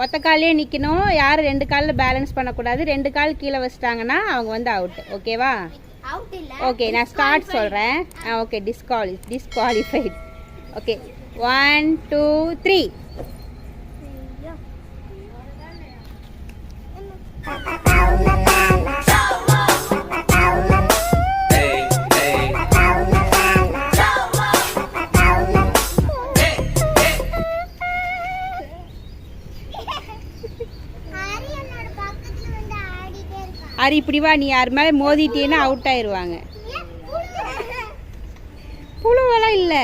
ஒத்த காலே நிற்கணும். யார் 2 காலில் பேலன்ஸ் பண்ணக்கூடாது. 2 கால் கீழே வச்சிட்டாங்கன்னா அவங்க வந்து அவுட். ஓகேவா? ஓகே, நான் ஸ்டார்ட் சொல்கிறேன். Okay, disqualified. ஓகே, 1 2 3. அரி இப்படி வா, நீ யார் மேலே மோதிட்டேன்னா அவுட் ஆயிடுவாங்க. புழுவெல்லாம் இல்லை,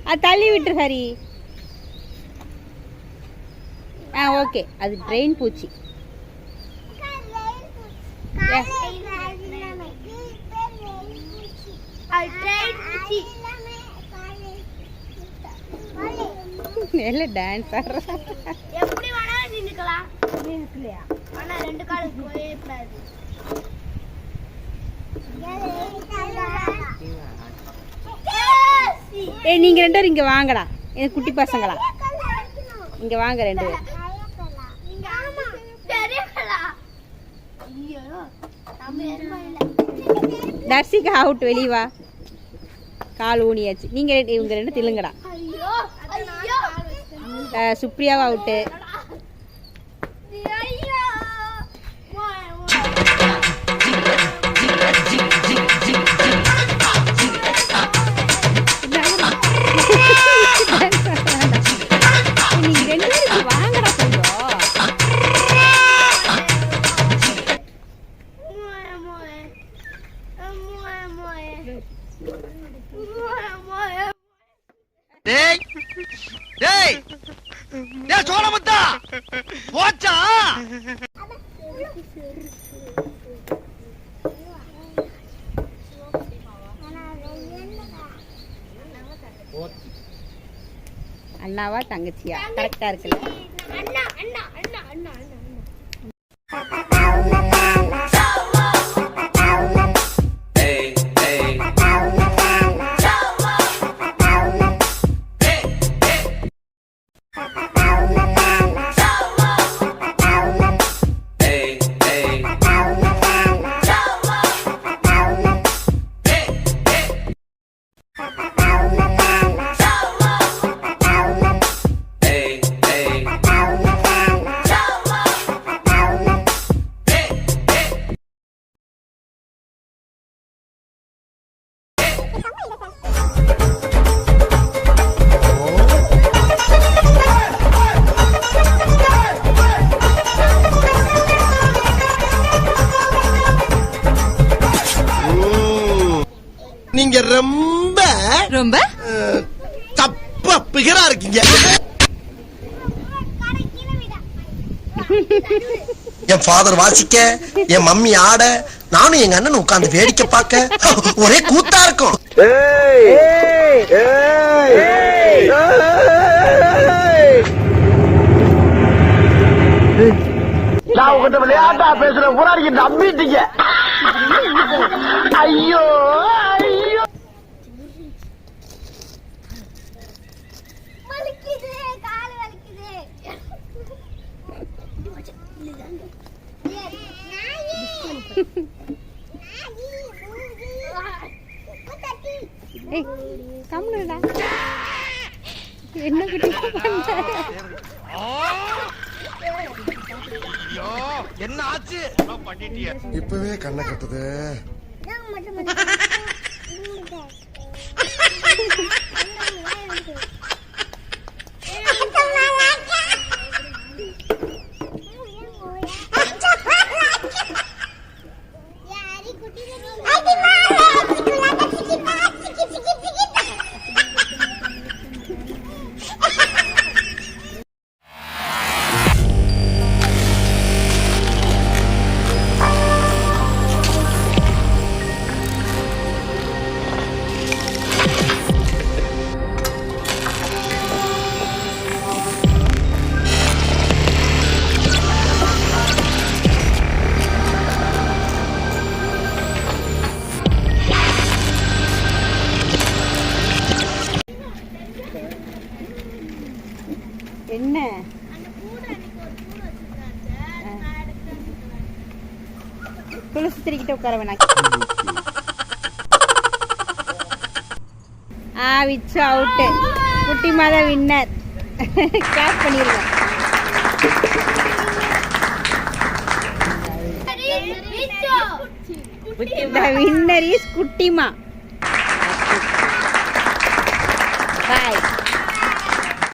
அது தள்ளி விட்டுரு ஹரி. ஓகே, அது ட்ரெயின் பூச்சி. நல்ல டான்ஸ் ஆடுற. எப்படி வேணாலும் நின்னுக்கலாம். நின்னுக்கலையா? ஆனா 2 கால் போயே கூடாது. நீங்க 2 பேரும் இங்க வாங்கடா. எனக்கு குட்டி பசங்களா இங்க வாங்க 2 பேரும். தர்சிகா அவுட், வெளியே வா. கால் ஊனியாச்சு. நீங்க இவங்க 2 தில்லுங்கடா. சுப்ரியாவா அவுட்டு. அண்ணாவா தங்கச்சியா? கரெக்டா இருக்குல்ல? நீங்க ரொம்ப ரொம்ப தப்பா பிகரா இருக்கீங்க. என் ஃபாதர் வாசிக்க, என் மம்மி ஆட, நானும் எங்க அண்ணன் உட்கார்ந்து வேடிக்கை பார்க்க ஒரே கூத்தா இருக்கும். நான் உங்ககிட்ட விளையாட்டா பேசுற புறாடிக்கு நம்பிட்டீங்க. ஐயோ ஐயோ, வலிக்குது, கால் வலிக்குது. கம்முடா. என்ன கிட்ட என்ன ஆச்சு? இப்பவே கண்ணை கட்டுது. என்ன துளசி திருக்கிட்ட உட்கார வேணாம். விச்சு அவுட்டு. குட்டிமா தான் வின்னர். கிளாப் பண்ணிருங்க. The winner is குட்டிமா. Bye.